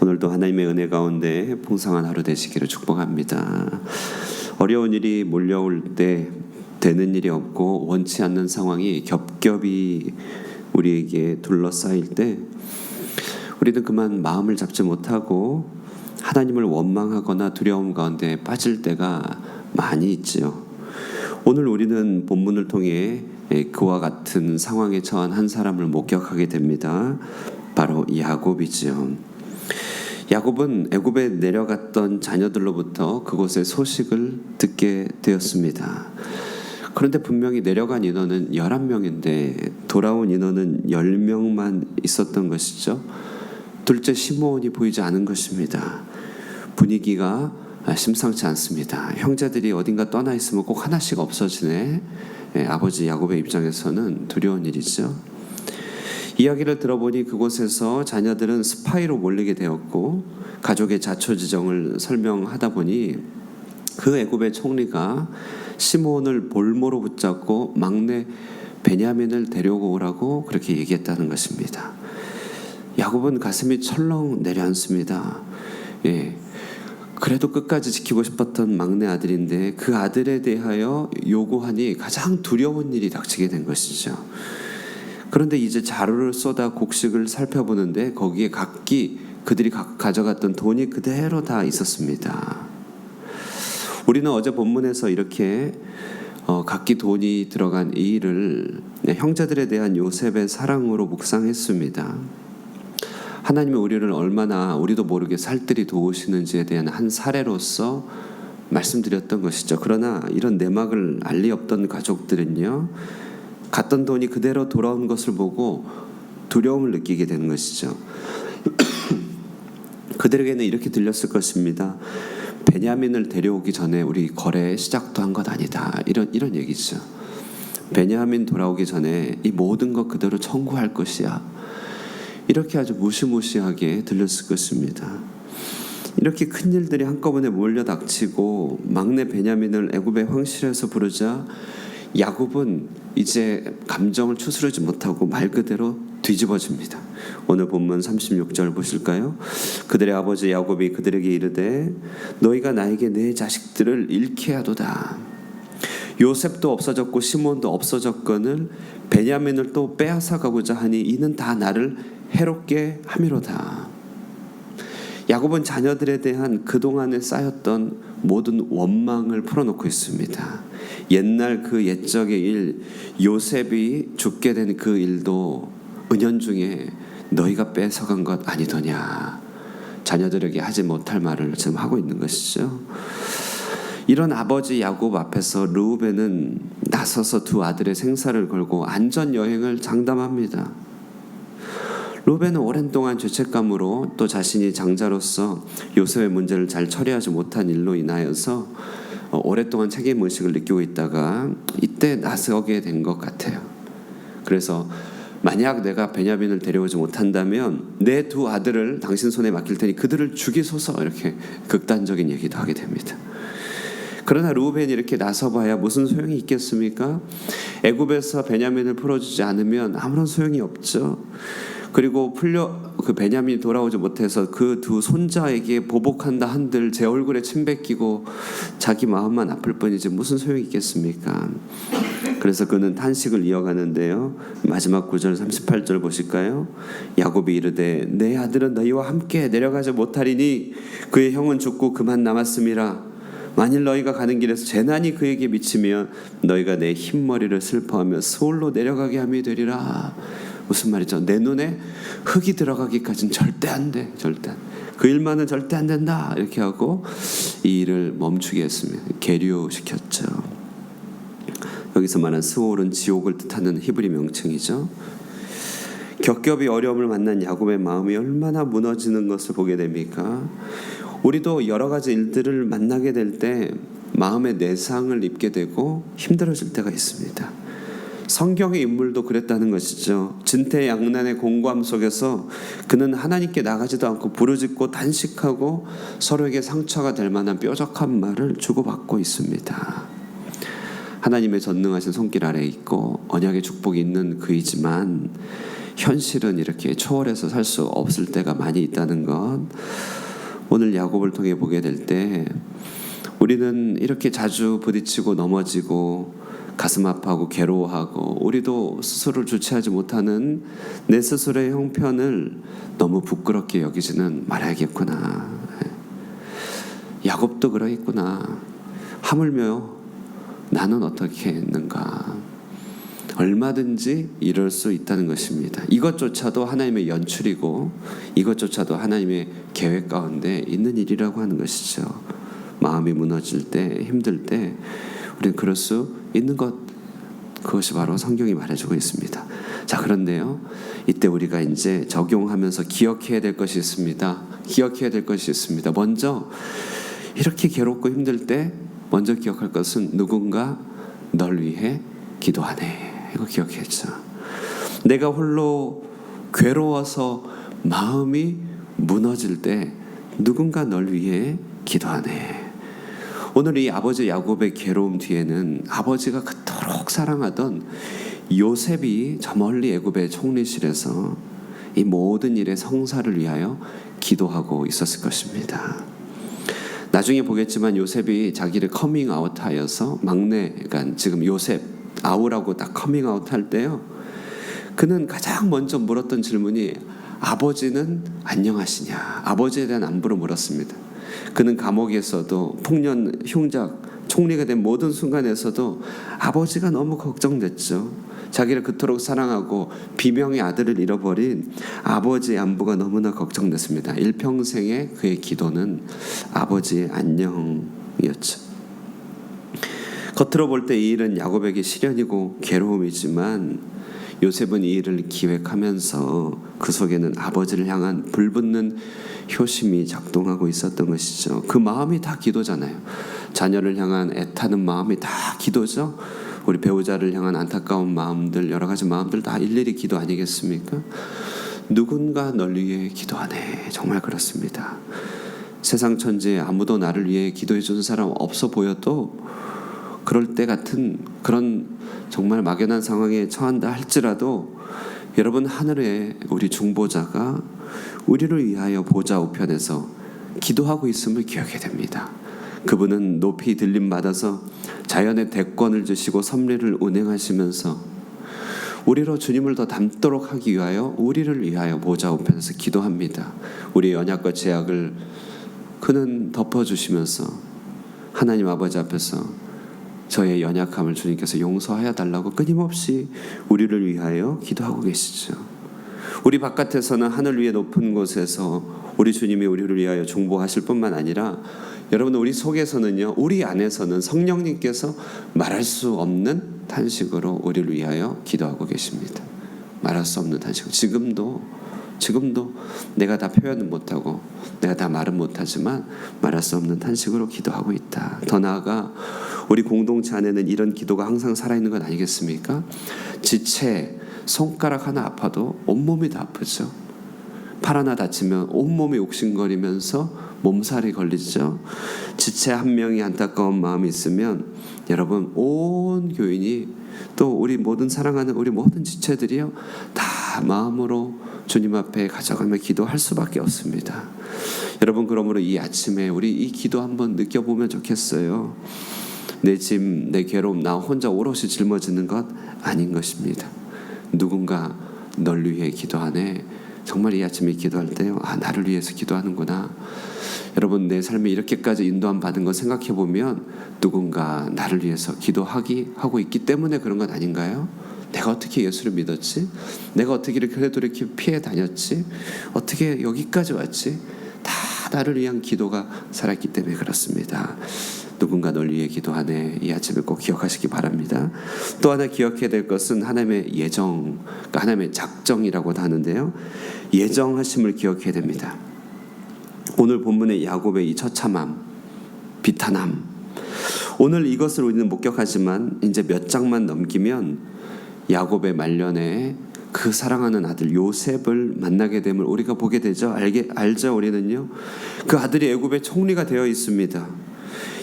오늘도 하나님의 은혜 가운데 풍성한 하루 되시기를 축복합니다. 어려운 일이 몰려올 때 되는 일이 없고 원치 않는 상황이 겹겹이 우리에게 둘러싸일 때 우리는 그만 마음을 잡지 못하고 하나님을 원망하거나 두려움 가운데 빠질 때가 많이 있지요. 오늘 우리는 본문을 통해 그와 같은 상황에 처한 한 사람을 목격하게 됩니다. 바로 야곱이지요. 야곱은 애굽에 내려갔던 자녀들로부터 그곳의 소식을 듣게 되었습니다. 그런데 분명히 내려간 인원은 11명인데 돌아온 인원은 10명만 있었던 것이죠. 둘째 시므온이 보이지 않은 것입니다. 분위기가 심상치 않습니다. 형제들이 어딘가 떠나 있으면 꼭 하나씩 없어지네. 아버지 야곱의 입장에서는 두려운 일이죠. 이야기를 들어보니 그곳에서 자녀들은 스파이로 몰리게 되었고 가족의 자초지정을 설명하다 보니 그 애굽의 총리가 시므온을 볼모로 붙잡고 막내 베냐민을 데려오라고 그렇게 얘기했다는 것입니다. 야곱은 가슴이 철렁 내려앉습니다. 그래도 끝까지 지키고 싶었던 막내 아들인데 그 아들에 대하여 요구하니 가장 두려운 일이 닥치게 된 것이죠. 그런데 이제 자루를 쏟아 곡식을 살펴보는데 거기에 각기 그들이 가져갔던 돈이 그대로 다 있었습니다. 우리는 어제 본문에서 이렇게 각기 돈이 들어간 이 일을 형제들에 대한 요셉의 사랑으로 묵상했습니다. 하나님이 우리를 얼마나 우리도 모르게 살뜰히 도우시는지에 대한 한 사례로서 말씀드렸던 것이죠. 그러나 이런 내막을 알 리 없던 가족들은요, 갔던 돈이 그대로 돌아온 것을 보고 두려움을 느끼게 되는 것이죠. 그들에게는 이렇게 들렸을 것입니다. 베냐민을 데려오기 전에 우리 거래 시작도 한 것 아니다. 이런 얘기죠. 베냐민 돌아오기 전에 이 모든 것 그대로 청구할 것이야. 이렇게 아주 무시무시하게 들렸을 것입니다. 이렇게 큰 일들이 한꺼번에 몰려닥치고 막내 베냐민을 애굽의 황실에서 부르자 야곱은 이제 감정을 추스르지 못하고 말 그대로 뒤집어집니다. 오늘 본문 36절 보실까요? 그들의 아버지 야곱이 그들에게 이르되 너희가 나에게 내 자식들을 잃게 하도다. 요셉도 없어졌고 시몬도 없어졌거늘 베냐민을 또 빼앗아 가고자 하니 이는 다 나를 해롭게 함이로다. 야곱은 자녀들에 대한 그동안에 쌓였던 모든 원망을 풀어놓고 있습니다. 옛날 그 옛적의 일, 요셉이 죽게 된 그 일도 은연중에 너희가 뺏어간 것 아니더냐. 자녀들에게 하지 못할 말을 지금 하고 있는 것이죠. 이런 아버지 야곱 앞에서 르우벤은 나서서 두 아들의 생사를 걸고 안전여행을 장담합니다. 르우벤은 오랜 동안 죄책감으로 또 자신이 장자로서 요셉의 문제를 잘 처리하지 못한 일로 인하여서 오랫동안 책임의식을 느끼고 있다가 이때 나서게 된 것 같아요. 그래서 만약 내가 베냐민을 데려오지 못한다면 내 두 아들을 당신 손에 맡길 테니 그들을 죽이소서, 이렇게 극단적인 얘기도 하게 됩니다. 그러나 르우벤이 이렇게 나서봐야 무슨 소용이 있겠습니까? 애굽에서 베냐민을 풀어주지 않으면 아무런 소용이 없죠. 그리고 그 베냐민이 돌아오지 못해서 그 두 손자에게 보복한다 한들 제 얼굴에 침 뱉기고 자기 마음만 아플 뿐이지 무슨 소용이 있겠습니까? 그래서 그는 탄식을 이어가는데요. 마지막 9절 38절 보실까요? 야곱이 이르되 내 아들은 너희와 함께 내려가지 못하리니 그의 형은 죽고 그만 남았음이라. 만일 너희가 가는 길에서 재난이 그에게 미치면 너희가 내 흰머리를 슬퍼하며 서울로 내려가게 함이 되리라. 무슨 말이죠? 내 눈에 흙이 들어가기까지는 절대 안 돼. 절대 안 돼. 그 일만은 절대 안 된다. 이렇게 하고 이 일을 멈추게 했습니다. 계류시켰죠. 여기서 말한 스올은 지옥을 뜻하는 히브리 명칭이죠. 겹겹이 어려움을 만난 야곱의 마음이 얼마나 무너지는 것을 보게 됩니까? 우리도 여러 가지 일들을 만나게 될 때 마음의 내상을 입게 되고 힘들어질 때가 있습니다. 성경의 인물도 그랬다는 것이죠. 진퇴양난의 공고함 속에서 그는 하나님께 나가지도 않고 부르짖고 단식하고 서로에게 상처가 될 만한 뾰족한 말을 주고받고 있습니다. 하나님의 전능하신 손길 아래에 있고 언약의 축복이 있는 그이지만 현실은 이렇게 초월해서 살 수 없을 때가 많이 있다는 것, 오늘 야곱을 통해 보게 될 때 우리는 이렇게 자주 부딪히고 넘어지고 가슴 아파하고 괴로워하고 우리도 스스로를 주체하지 못하는 내 스스로의 형편을 너무 부끄럽게 여기지는 말아야겠구나. 야곱도 그러했구나. 하물며 나는 어떻게 했는가. 얼마든지 이럴 수 있다는 것입니다. 이것조차도 하나님의 연출이고 이것조차도 하나님의 계획 가운데 있는 일이라고 하는 것이죠. 마음이 무너질 때, 힘들 때 우리는 그럴 수 있는 것, 그것이 바로 성경이 말해주고 있습니다. 자, 그런데요, 이때 우리가 이제 적용하면서 기억해야 될 것이 있습니다. 기억해야 될 것이 있습니다. 먼저 이렇게 괴롭고 힘들 때 먼저 기억할 것은 누군가 널 위해 기도하네. 이거 기억했죠. 내가 홀로 괴로워서 마음이 무너질 때 누군가 널 위해 기도하네. 오늘 이 아버지 야곱의 괴로움 뒤에는 아버지가 그토록 사랑하던 요셉이 저 멀리 애굽의 총리실에서 이 모든 일의 성사를 위하여 기도하고 있었을 것입니다. 나중에 보겠지만 요셉이 자기를 커밍아웃하여서 막내, 그러니까 지금 요셉 아우라고 딱 커밍아웃 할 때요, 그는 가장 먼저 물었던 질문이 아버지는 안녕하시냐, 아버지에 대한 안부를 물었습니다. 그는 감옥에서도 풍년 흉작 총리가 된 모든 순간에서도 아버지가 너무 걱정됐죠. 자기를 그토록 사랑하고 비명의 아들을 잃어버린 아버지의 안부가 너무나 걱정됐습니다. 일평생의 그의 기도는 아버지의 안녕이었죠. 겉으로 볼 때 이 일은 야곱에게 시련이고 괴로움이지만 요셉은 이 일을 기획하면서 그 속에는 아버지를 향한 불붙는 효심이 작동하고 있었던 것이죠. 그 마음이 다 기도잖아요. 자녀를 향한 애타는 마음이 다 기도죠. 우리 배우자를 향한 안타까운 마음들, 여러 가지 마음들 다 일일이 기도 아니겠습니까? 누군가 널 위해 기도하네. 정말 그렇습니다. 세상 천지에 아무도 나를 위해 기도해 주는 사람 없어 보여도 그럴 때 같은 그런 정말 막연한 상황에 처한다 할지라도 여러분, 하늘에 우리 중보자가 우리를 위하여 보좌 우편에서 기도하고 있음을 기억해야 됩니다. 그분은 높이 들림 받아서 자연의 대권을 주시고 섭리를 운행하시면서 우리로 주님을 더 닮도록 하기 위하여 우리를 위하여 보좌 우편에서 기도합니다. 우리의 연약과 죄악을 그는 덮어주시면서 하나님 아버지 앞에서 저의 연약함을 주님께서 용서하여 달라고 끊임없이 우리를 위하여 기도하고 계시죠. 우리 바깥에서는 하늘 위에 높은 곳에서 우리 주님이 우리를 위하여 중보하실 뿐만 아니라 여러분, 우리 속에서는요, 우리 안에서는 성령님께서 말할 수 없는 탄식으로 우리를 위하여 기도하고 계십니다. 말할 수 없는 탄식. 지금도 내가 다 표현은 못하고 내가 다 말은 못하지만 말할 수 없는 탄식으로 기도하고 있다. 더 나아가 우리 공동체 안에는 이런 기도가 항상 살아있는 것 아니겠습니까? 지체, 손가락 하나 아파도 온몸이 다 아프죠. 팔 하나 다치면 온몸이 옥신거리면서 몸살이 걸리죠. 지체 한 명이 안타까운 마음이 있으면 여러분, 온 교인이 또 우리 모든 사랑하는 우리 모든 지체들이요, 다 마음으로 주님 앞에 가져가며 기도할 수밖에 없습니다. 여러분, 그러므로 이 아침에 우리 이 기도 한번 느껴보면 좋겠어요. 내 짐, 내 괴로움 나 혼자 오롯이 짊어지는 것 아닌 것입니다. 누군가 널 위해 기도하네. 정말 이 아침에 기도할 때요, 나를 위해서 기도하는구나. 여러분, 내 삶에 이렇게까지 인도함 받은 거 생각해 보면 누군가 나를 위해서 하고 있기 때문에 그런 것 아닌가요? 내가 어떻게 예수를 믿었지? 내가 어떻게 그래도 이렇게 피해 다녔지? 어떻게 여기까지 왔지? 다 나를 위한 기도가 살았기 때문에 그렇습니다. 누군가 널 위해 기도하네. 이 아침에 꼭 기억하시기 바랍니다. 또 하나 기억해야 될 것은 하나님의 예정, 그러니까 하나님의 작정이라고도 하는데요, 예정하심을 기억해야 됩니다. 오늘 본문의 야곱의 이 처참함, 비탄함, 오늘 이것을 우리는 목격하지만 이제 몇 장만 넘기면 야곱의 말년에 그 사랑하는 아들 요셉을 만나게 됨을 우리가 보게 되죠. 알죠? 우리는요, 그 아들이 애굽의 총리가 되어 있습니다.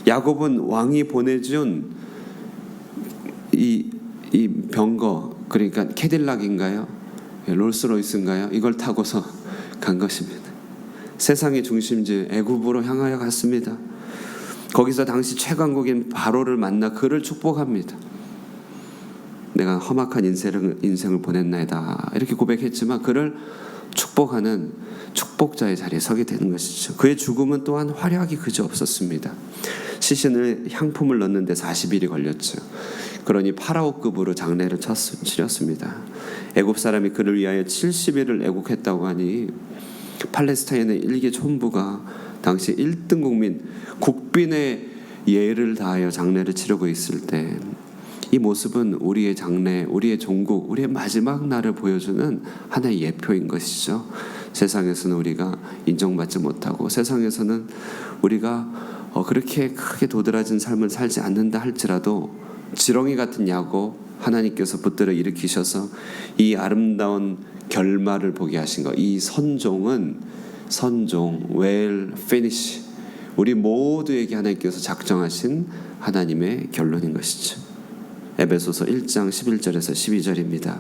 야곱은 왕이 보내준 이 병거, 그러니까 캐딜락인가요? 롤스로이스인가요? 이걸 타고서 간 것입니다. 세상의 중심지 애굽으로 향하여 갔습니다. 거기서 당시 최강국인 바로를 만나 그를 축복합니다. 내가 험악한 인생을 보냈나이다 이렇게 고백했지만 그를 축복하는 축복자의 자리에 서게 되는 것이죠. 그의 죽음은 또한 화려하기 그지 없었습니다. 시신을 향품을 넣는 데 40일이 걸렸죠. 그러니 파라오급으로 장례를 치렀습니다. 애굽 사람이 그를 위하여 70일을 애국했다고 하니 팔레스타인의 일개 촌부가 당시 1등 국빈의 예를 다하여 장례를 치르고 있을 때 이 모습은 우리의 장례, 우리의 종국, 우리의 마지막 날을 보여주는 하나의 예표인 것이죠. 세상에서는 우리가 인정받지 못하고 세상에서는 우리가 그렇게 크게 도드라진 삶을 살지 않는다 할지라도 지렁이 같은 야곱 하나님께서 붙들어 일으키셔서 이 아름다운 결말을 보게 하신 것, 이 선종 well finish, 우리 모두에게 하나님께서 작정하신 하나님의 결론인 것이죠. 에베소서 1장 11절에서 12절입니다.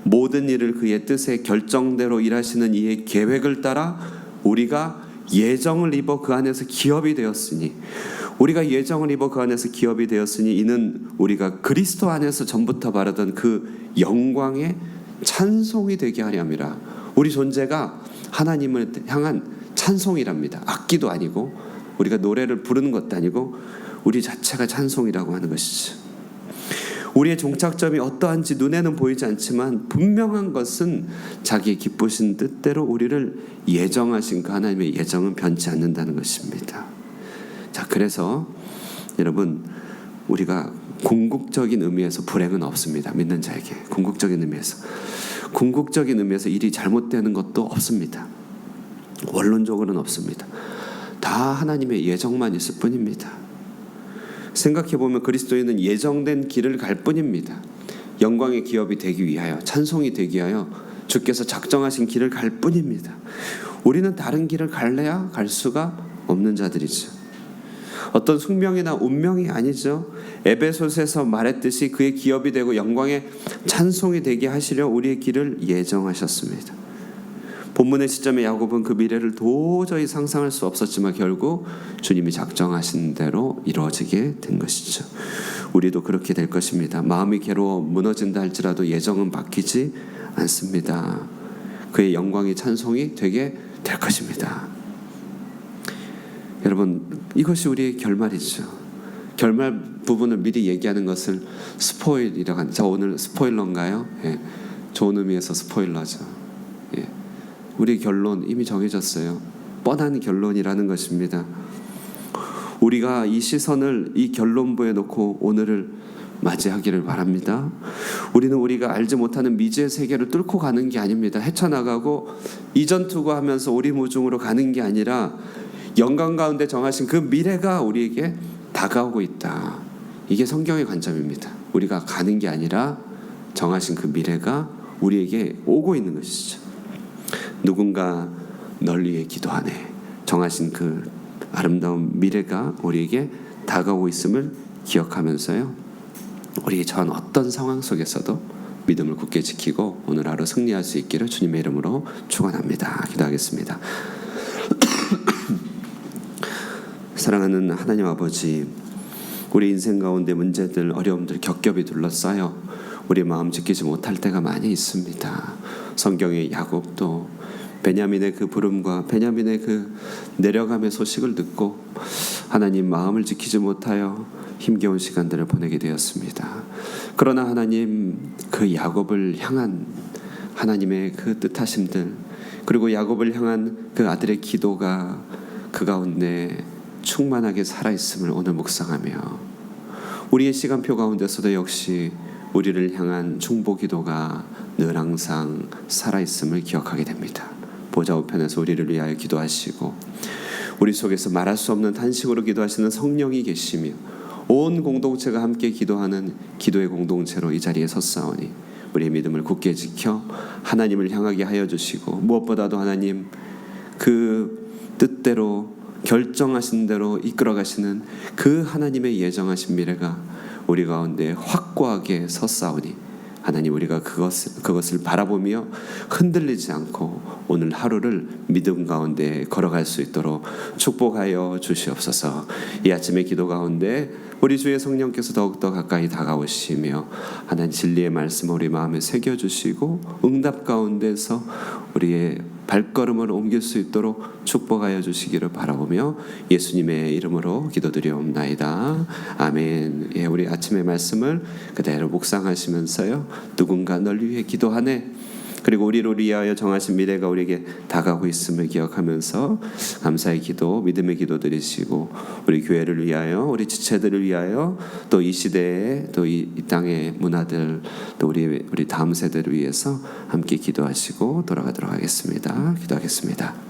모든 일을 그의 뜻의 결정대로 일하시는 이의 계획을 따라 우리가 예정을 입어 그 안에서 기업이 되었으니, 우리가 예정을 입어 그 안에서 기업이 되었으니 이는 우리가 그리스도 안에서 전부터 바라던 그 영광의 찬송이 되게 하려 함이라. 우리 존재가 하나님을 향한 찬송이랍니다. 악기도 아니고 우리가 노래를 부르는 것도 아니고 우리 자체가 찬송이라고 하는 것이죠. 우리의 종착점이 어떠한지 눈에는 보이지 않지만 분명한 것은 자기의 기쁘신 뜻대로 우리를 예정하신 그 하나님의 예정은 변치 않는다는 것입니다. 자, 그래서 여러분, 우리가 궁극적인 의미에서 불행은 없습니다. 믿는 자에게 궁극적인 의미에서 일이 잘못되는 것도 없습니다. 원론적으로는 없습니다. 다 하나님의 예정만 있을 뿐입니다. 생각해보면 그리스도인은 예정된 길을 갈 뿐입니다. 영광의 기업이 되기 위하여, 찬송이 되기 위하여 주께서 작정하신 길을 갈 뿐입니다. 우리는 다른 길을 갈래야 갈 수가 없는 자들이죠. 어떤 숙명이나 운명이 아니죠. 에베소서에서 말했듯이 그의 기업이 되고 영광의 찬송이 되게 하시려 우리의 길을 예정하셨습니다. 본문의 시점에 야곱은 그 미래를 도저히 상상할 수 없었지만 결국 주님이 작정하신 대로 이루어지게 된 것이죠. 우리도 그렇게 될 것입니다. 마음이 괴로워 무너진다 할지라도 예정은 바뀌지 않습니다. 그의 영광의 찬송이 되게 될 것입니다. 여러분, 이것이 우리의 결말이죠. 결말 부분을 미리 얘기하는 것을 스포일이라고 합니다. 자, 오늘 스포일러인가요? 예, 좋은 의미에서 스포일러죠. 예. 우리 결론 이미 정해졌어요. 뻔한 결론이라는 것입니다. 우리가 이 시선을 이 결론부에 놓고 오늘을 맞이하기를 바랍니다. 우리는 우리가 알지 못하는 미지의 세계를 뚫고 가는 게 아닙니다. 헤쳐나가고 이전투구하면서 오리무중으로 가는 게 아니라 영광 가운데 정하신 그 미래가 우리에게 다가오고 있다. 이게 성경의 관점입니다. 우리가 가는 게 아니라 정하신 그 미래가 우리에게 오고 있는 것이죠. 누군가 널 위해 기도하네. 정하신 그 아름다운 미래가 우리에게 다가오고 있음을 기억하면서요, 우리 전 어떤 상황 속에서도 믿음을 굳게 지키고 오늘 하루 승리할 수 있기를 주님의 이름으로 축원합니다. 기도하겠습니다. 사랑하는 하나님 아버지, 우리 인생 가운데 문제들, 어려움들 겹겹이 둘러싸여 우리 마음 지키지 못할 때가 많이 있습니다. 성경의 야곱도 베냐민의 그 부름과 베냐민의 그 내려감의 소식을 듣고 하나님 마음을 지키지 못하여 힘겨운 시간들을 보내게 되었습니다. 그러나 하나님, 그 야곱을 향한 하나님의 그 뜻하심들, 그리고 야곱을 향한 그 아들의 기도가 그 가운데 충만하게 살아있음을 오늘 묵상하며 우리의 시간표 가운데서도 역시 우리를 향한 중보 기도가 늘 항상 살아있음을 기억하게 됩니다. 보좌 우편에서 우리를 위하여 기도하시고 우리 속에서 말할 수 없는 탄식으로 기도하시는 성령이 계시며 온 공동체가 함께 기도하는 기도의 공동체로 이 자리에 섰사오니 우리의 믿음을 굳게 지켜 하나님을 향하게 하여 주시고, 무엇보다도 하나님 그 뜻대로 결정하신 대로 이끌어 가시는 그 하나님의 예정하신 미래가 우리 가운데 확고하게 섰사오니 하나님, 우리가 그것을 바라보며 흔들리지 않고 오늘 하루를 믿음 가운데 걸어갈 수 있도록 축복하여 주시옵소서. 이 아침의 기도 가운데 우리 주의 성령께서 더욱더 가까이 다가오시며 하나님 진리의 말씀을 우리 마음에 새겨주시고 응답 가운데서 우리의 발걸음을 옮길 수 있도록 축복하여 주시기를 바라보며 예수님의 이름으로 기도드리옵나이다. 아멘. 예, 우리 아침의 말씀을 그대로 묵상하시면서요, 누군가 널 위해 기도하네, 그리고 우리를 위하여 정하신 미래가 우리에게 다가오고 있음을 기억하면서 감사의 기도, 믿음의 기도 드리시고, 우리 교회를 위하여, 우리 지체들을 위하여, 또 이 시대에, 또 이 땅의 문화들, 또 우리 다음 세대를 위해서 함께 기도하시고 돌아가도록 하겠습니다. 기도하겠습니다.